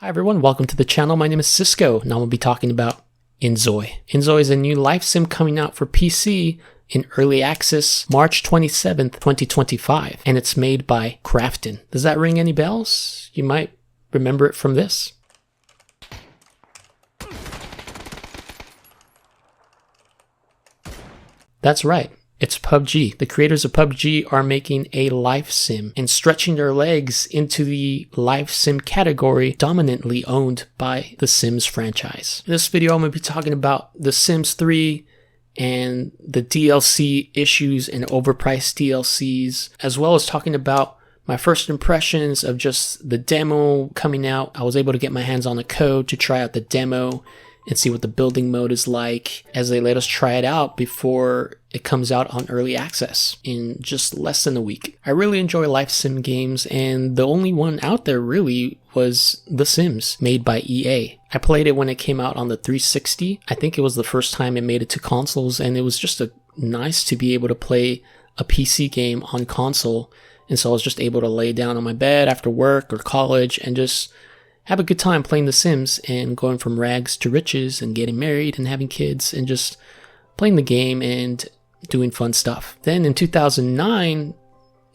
Hi everyone, welcome to the channel. My name is Cisco, and I'm going to be talking about inZOI. inZOI is a new life sim coming out for PC in early access March 27th, 2025, and it's made by Krafton. Does that ring any bells? You might remember it from this. That's right. It's PUBG. The creators of PUBG are making a life sim and stretching their legs into the life sim category dominantly owned by the Sims franchise. In this video, I'm going to be talking about The Sims 3 and the DLC issues and overpriced DLCs, as well as talking about my first impressions of just the demo coming out. I was able to get my hands on the code to try out the demo and see what the building mode is like as they let us try it out before it comes out on early access in just less than a week. I really enjoy life sim games, and the only one out there really was The Sims, made by EA. I played it when it came out on the 360. I think it was the first time it made it to consoles, and it was just nice to be able to play a PC game on console. And so I was just able to lay down on my bed after work or college and just have a good time playing The Sims and going from rags to riches and getting married and having kids and just playing the game and doing fun stuff. Then in 2009,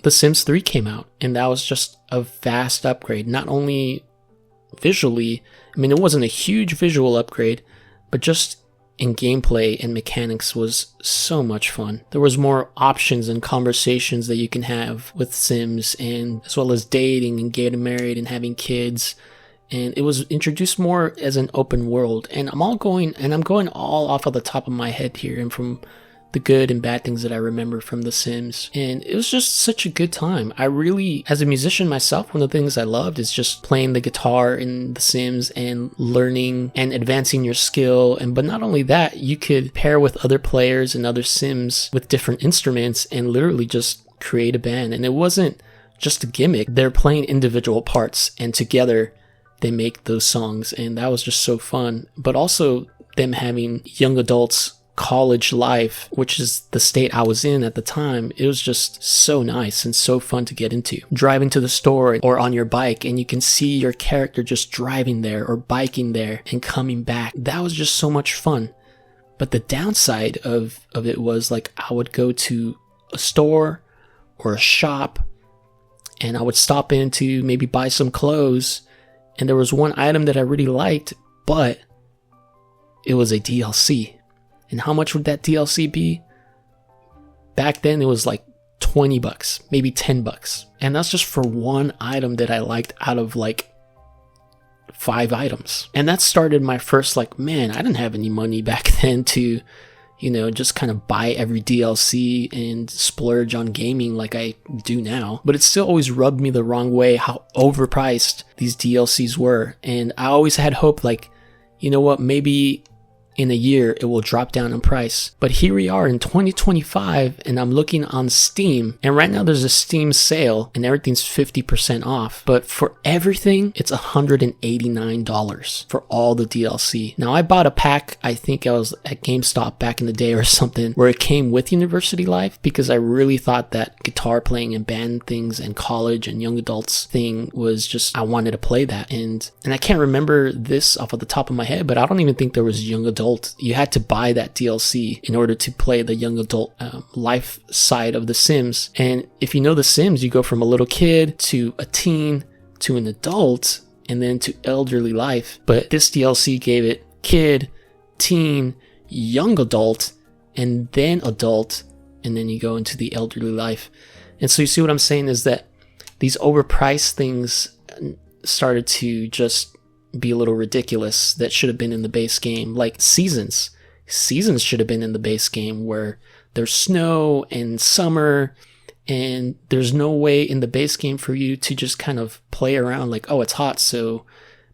The Sims 3 came out, and that was just a vast upgrade. Not only visually, I mean, it wasn't a huge visual upgrade, but just in gameplay and mechanics was so much fun. There was more options and conversations that you can have with Sims, and as well as dating and getting married and having kids. And it was introduced more as an open world. And I'm going all off of the top of my head here and from the good and bad things that I remember from The Sims. And it was just such a good time. I really, as a musician myself, one of the things I loved is just playing the guitar in The Sims and learning and advancing your skill. But not only that, you could pair with other players and other Sims with different instruments and literally just create a band. And it wasn't just a gimmick. They're playing individual parts, and together they make those songs, and that was just so fun. But also them having young adults college life, which is the state I was in at the time. It was just so nice and so fun to get into. Driving to the store or on your bike, and you can see your character just driving there or biking there and coming back. That was just so much fun. But the downside of it was, like, I would go to a store or a shop and I would stop in to maybe buy some clothes, and there was one item that I really liked, but it was a DLC. And how much would that DLC be? Back then it was like $20, maybe $10. And that's just for one item that I liked out of like 5 items. And that started my first, like, man, I didn't have any money back then to, just kind of buy every DLC and splurge on gaming like I do now. But it still always rubbed me the wrong way how overpriced these DLCs were. And I always had hope, like, you know what, maybe in a year it will drop down in price. But here we are in 2025, and I'm looking on Steam, and right now there's a Steam sale and everything's 50% off. But for everything, it's $189 for all the DLC. Now, I bought a pack, I think I was at GameStop back in the day or something, where it came with University Life, because I really thought that guitar playing and band things and college and young adults thing was just, I wanted to play that. And I can't remember this off of the top of my head, but I don't even think there was young adult. You had to buy that DLC in order to play the young adult life side of The Sims. And if you know The Sims, you go from a little kid to a teen to an adult and then to elderly life. But this DLC gave it kid, teen, young adult, and then adult, and then you go into the elderly life. And so you see what I'm saying is that these overpriced things started to just be a little ridiculous that should have been in the base game. Like seasons should have been in the base game, where there's snow and summer, and there's no way in the base game for you to just kind of play around like, oh, it's hot, so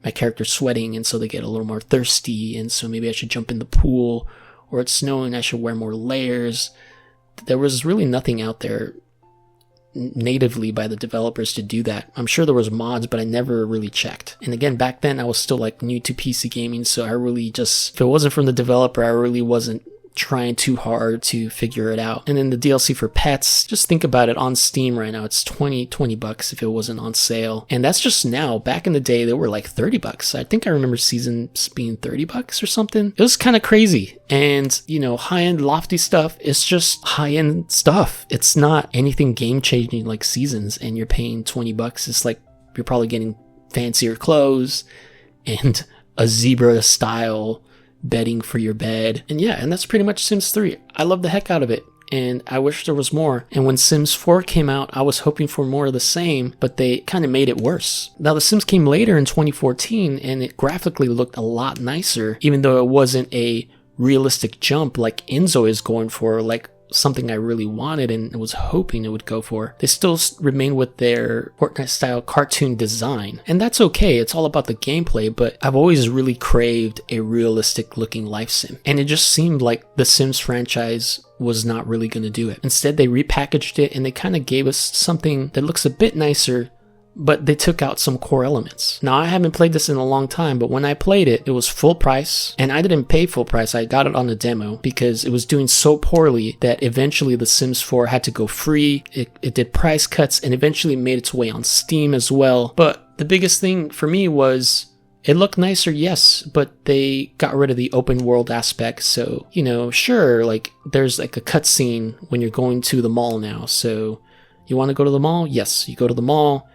my character's sweating, and so they get a little more thirsty, and so maybe I should jump in the pool, or it's snowing, I should wear more layers. There was really nothing out there natively by the developers to do that. I'm sure there was mods, but I never really checked. And again, back then I was still like new to PC gaming, so I really just, if it wasn't from the developer, I really wasn't trying too hard to figure it out. And then the DLC for pets, just think about it, on Steam right now, it's 20 bucks if it wasn't on sale. And that's just now. Back in the day, they were like 30 bucks. I think I remember seasons being 30 bucks or something. It was kind of crazy. And, you know, high-end lofty stuff, it's just high-end stuff. It's not anything game-changing like seasons, and you're paying 20 bucks. It's like you're probably getting fancier clothes and a zebra-style bedding for your bed. And yeah, and that's pretty much Sims 3. I love the heck out of it, and I wish there was more. And when Sims 4 came out, I was hoping for more of the same, but they kind of made it worse. Now, The Sims came later in 2014, and it graphically looked a lot nicer, even though it wasn't a realistic jump like inZOI is going for, like something I really wanted and was hoping it would go for. They still remain with their Fortnite style cartoon design, and that's okay. It's all about the gameplay, but I've always really craved a realistic looking life sim, and it just seemed like the Sims franchise was not really going to do it. Instead, they repackaged it and they kind of gave us something that looks a bit nicer, but they took out some core elements. Now, I haven't played this in a long time, but when I played it, it was full price, and I didn't pay full price. I got it on a demo because it was doing so poorly that eventually The Sims 4 had to go free. It did price cuts and eventually made its way on Steam as well. But the biggest thing for me was it looked nicer, yes, but they got rid of the open world aspect. So, you know, sure, like there's like a cutscene when you're going to the mall now. So you want to go to the mall? Yes, you go to the mall.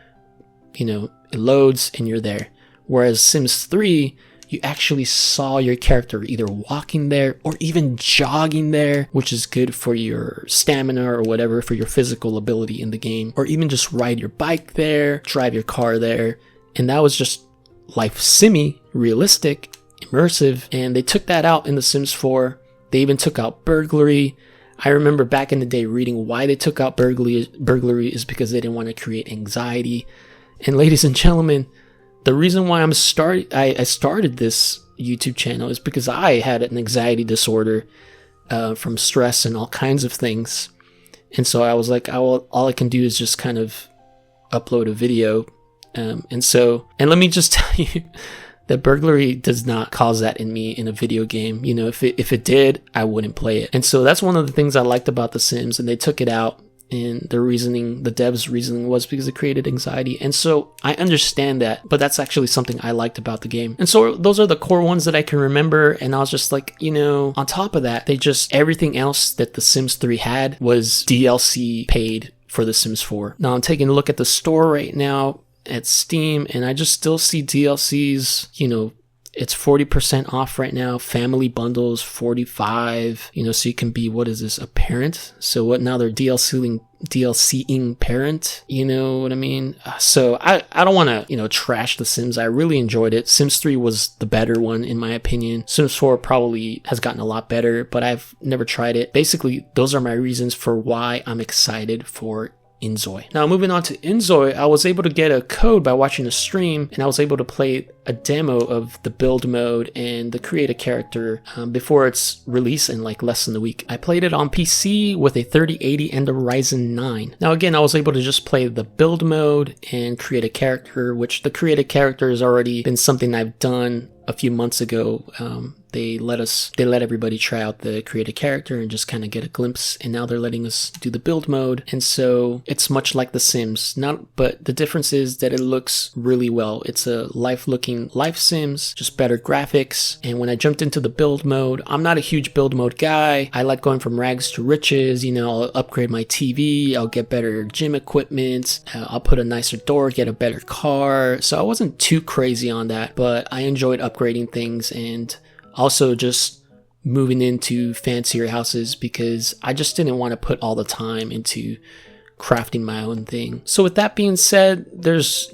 You know, it loads and you're there. Whereas Sims 3, you actually saw your character either walking there or even jogging there, which is good for your stamina or whatever, for your physical ability in the game, or even just ride your bike there, drive your car there. And that was just life simmy, realistic, immersive. And they took that out in The Sims 4. They even took out burglary. I remember back in the day reading why they took out burglary is because they didn't want to create anxiety. And ladies and gentlemen, the reason why I started this YouTube channel is because I had an anxiety disorder from stress and all kinds of things. And so I was like, all I can do is just kind of upload a video. And let me just tell you that burglary does not cause that in me in a video game. You know, if it did, I wouldn't play it. And so that's one of the things I liked about The Sims, and they took it out. And the devs' reasoning was because it created anxiety. And so I understand that, but that's actually something I liked about the game. And so those are the core ones that I can remember. And I was just like, you know, on top of that, everything else that The Sims 3 had was DLC paid for The Sims 4. Now I'm taking a look at the store right now at Steam, and I just still see DLCs, you know, it's 40% off right now. Family bundles, 45, you know, so you can be, what is this, a parent? So what now they're DLCing parent, you know what I mean? So I don't want to, you know, trash The Sims. I really enjoyed it. Sims 3 was the better one in my opinion. Sims 4 probably has gotten a lot better, but I've never tried it. Basically, those are my reasons for why I'm excited for inZOI. Now moving on to inZOI, I was able to get a code by watching a stream, and I was able to play a demo of the build mode and the create a character before its release in like less than a week. I played it on PC with a 3080 and a Ryzen 9. Now again, I was able to just play the build mode and create a character, which the create a character has already been something I've done a few months ago. They let everybody try out the create a character and just kind of get a glimpse, and now they're letting us do the build mode. And so it's much like The Sims, but the difference is that it looks really well. It's a looking life Sims, just better graphics. And when I jumped into the build mode, I'm not a huge build mode guy. I like going from rags to riches. You know, I'll upgrade my TV, I'll get better gym equipment, I'll put a nicer door, get a better car. So I wasn't too crazy on that, but I enjoyed upgrading things and also just moving into fancier houses because I just didn't want to put all the time into crafting my own thing. So with that being said,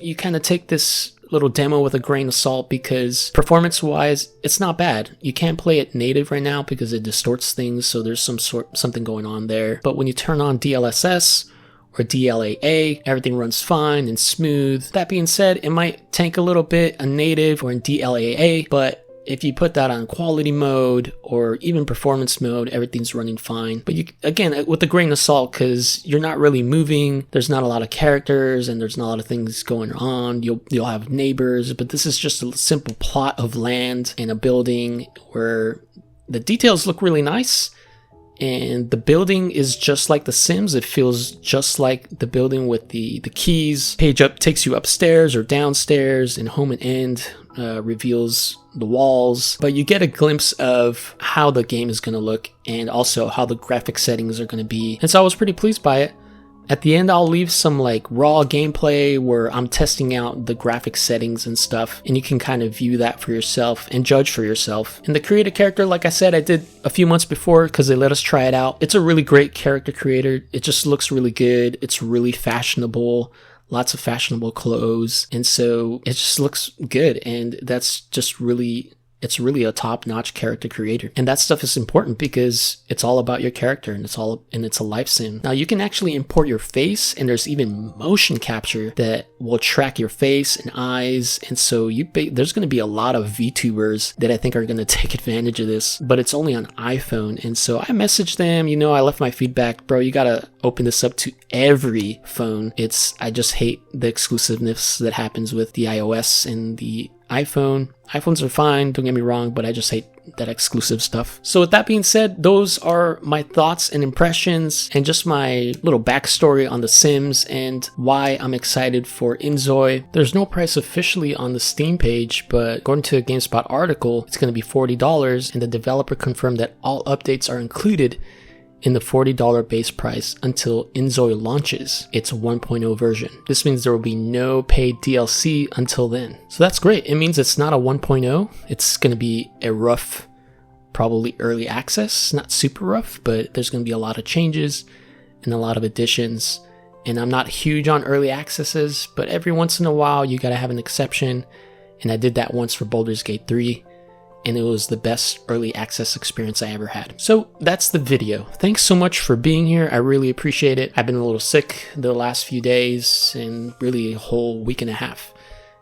you kind of take this little demo with a grain of salt because performance wise, it's not bad. You can't play it native right now because it distorts things. So there's something going on there. But when you turn on DLSS or DLAA, everything runs fine and smooth. That being said, it might tank a little bit on native or in DLAA, but if you put that on quality mode or even performance mode, everything's running fine. But again, with a grain of salt, because you're not really moving, there's not a lot of characters, and there's not a lot of things going on. You'll have neighbors, but this is just a simple plot of land and a building where the details look really nice. And the building is just like The Sims. It feels just like the building with the keys. Page up takes you upstairs or downstairs, and home and end reveals the walls. But you get a glimpse of how the game is going to look and also how the graphic settings are going to be. And so I was pretty pleased by it. At the end, I'll leave some like raw gameplay where I'm testing out the graphic settings and stuff, and you can kind of view that for yourself and judge for yourself. And the create a character, like I said, I did a few months before because they let us try it out. It's a really great character creator. It just looks really good. It's really fashionable. Lots of fashionable clothes. And so it just looks good. And that's just really... it's really a top-notch character creator. And that stuff is important because it's all about your character, and it's a life sim. Now you can actually import your face, and there's even motion capture that will track your face and eyes. And so there's going to be a lot of VTubers that I think are going to take advantage of this, but it's only on iPhone. And so I messaged them, I left my feedback, bro, you got to open this up to every phone. I just hate the exclusiveness that happens with the iOS and the iPhone. iPhones are fine, don't get me wrong, but I just hate that exclusive stuff. So with that being said, those are my thoughts and impressions and just my little backstory on The Sims and why I'm excited for inZOI. There's no price officially on the Steam page, but according to a GameSpot article, it's going to be $40, and the developer confirmed that all updates are included in the $40 base price until inZOI launches its 1.0 version. This means there will be no paid DLC until then. So that's great. It means it's not a 1.0. It's going to be a rough, probably early access. Not super rough, but there's going to be a lot of changes and a lot of additions. And I'm not huge on early accesses, but every once in a while you got to have an exception. And I did that once for Baldur's Gate 3. And it was the best early access experience I ever had. So that's the video. Thanks so much for being here. I really appreciate it. I've been a little sick the last few days and really a whole week and a half.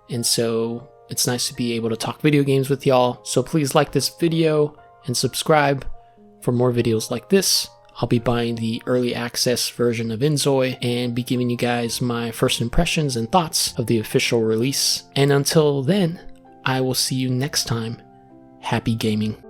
And so it's nice to be able to talk video games with y'all. So please like this video and subscribe for more videos like this. I'll be buying the early access version of inZOI and be giving you guys my first impressions and thoughts of the official release. And until then, I will see you next time. Happy gaming.